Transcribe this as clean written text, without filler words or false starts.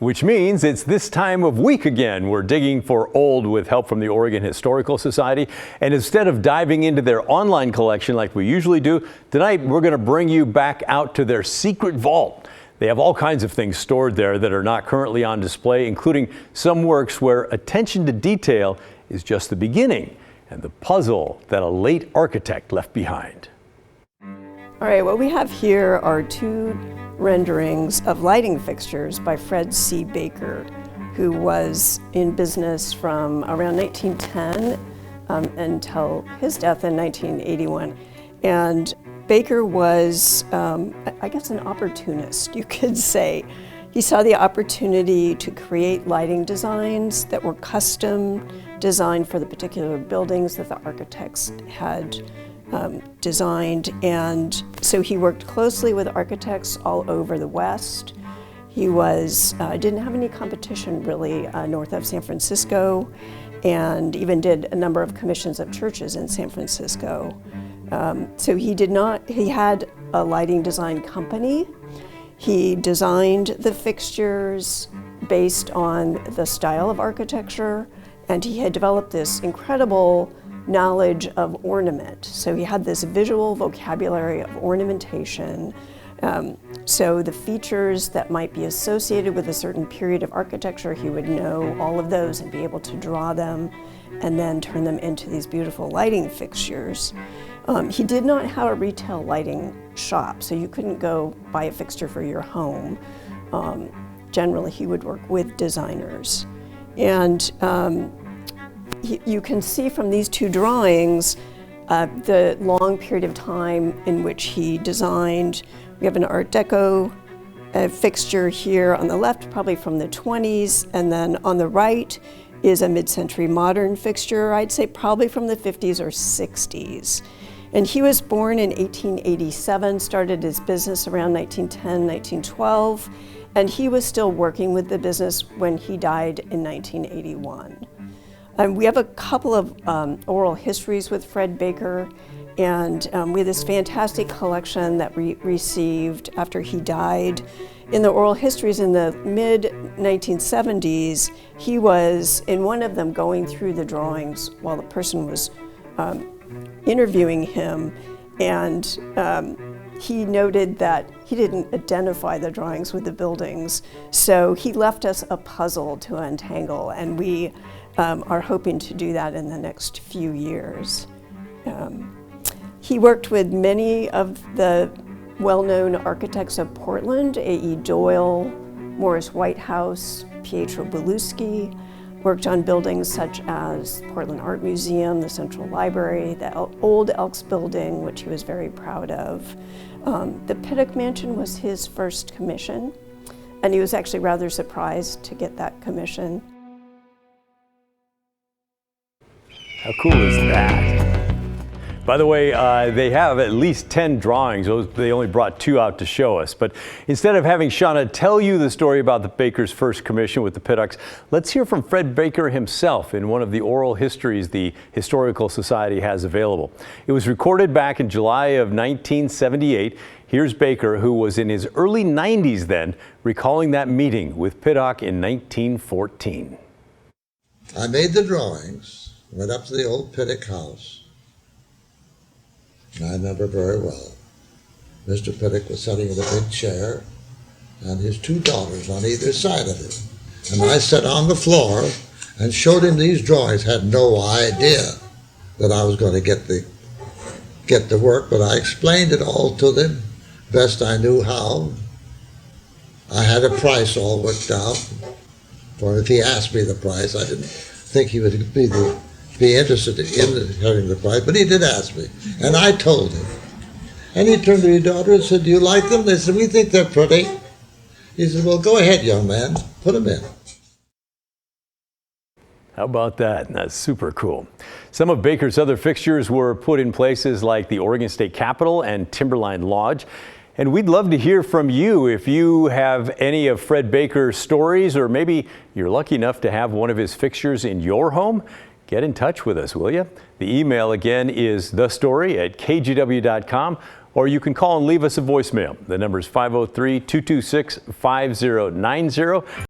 Which means it's this time of week again. We're digging for old with help from the Oregon Historical Society. And instead of diving into their online collection like we usually do, tonight we're going to bring you back out to their secret vault. They have all kinds of things stored there that are not currently on display, including some works where attention to detail is just the beginning and the puzzle that a late architect left behind. All right, what we have here are two renderings of lighting fixtures by Fred C. Baker, who was in business from around 1910 until his death in 1981. And Baker was, I guess, an opportunist, you could say. He saw the opportunity to create lighting designs that were custom designed for the particular buildings that the architects had designed, and so he worked closely with architects all over the West. He didn't have any competition really north of San Francisco, and even did a number of commissions of churches in San Francisco. So he had a lighting design company. He designed the fixtures based on the style of architecture, and he had developed this incredible knowledge of ornament. So he had this visual vocabulary of ornamentation. So the features that might be associated with a certain period of architecture, he would know all of those and be able to draw them and then turn them into these beautiful lighting fixtures. He did not have a retail lighting shop, so you couldn't go buy a fixture for your home. Generally, he would work with designers. And you can see from these two drawings the long period of time in which he designed. We have an Art Deco fixture here on the left, probably from the 20s, and then on the right is a mid-century modern fixture, I'd say probably from the 50s or 60s. And he was born in 1887, started his business around 1910, 1912, and he was still working with the business when he died in 1981. We have a couple of oral histories with Fred Baker, and we have this fantastic collection that we received after he died. In the oral histories in the mid-1970s, he was in one of them going through the drawings while the person was interviewing him, and he noted that he didn't identify the drawings with the buildings, so he left us a puzzle to untangle, and we are hoping to do that in the next few years. He worked with many of the well-known architects of Portland, A.E. Doyle, Morris Whitehouse, Pietro Beluschi, worked on buildings such as Portland Art Museum, the Central Library, the old Elks Building, which he was very proud of. The Pittock Mansion was his first commission, and he was actually rather surprised to get that commission. How cool is that? By the way, they have at least 10 drawings. They only brought 2 out to show us. But instead of having Shauna tell you the story about the Baker's first commission with the Pittocks, let's hear from Fred Baker himself in one of the oral histories the Historical Society has available. It was recorded back in July of 1978. Here's Baker, who was in his early 90s then, recalling that meeting with Pittock in 1914. I made the drawings, went up to the old Pittock house, and I remember very well. Mr. Pittock was sitting in a big chair, and his 2 daughters on either side of him. And I sat on the floor and showed him these drawings, had no idea that I was going to get the work, but I explained it all to them, best I knew how. I had a price all worked out, for if he asked me the price, I didn't think he would be interested in hearing the price, but he did ask me, and I told him. And he turned to his daughter and said, "Do you like them?" They said, "We think they're pretty." He said, "Well, go ahead, young man, put them in." How about that? That's super cool. Some of Baker's other fixtures were put in places like the Oregon State Capitol and Timberline Lodge. And we'd love to hear from you if you have any of Fred Baker's stories, or maybe you're lucky enough to have one of his fixtures in your home. Get in touch with us, will you? The email again is thestory@kgw.com, or you can call and leave us a voicemail. The number is 503-226-5090.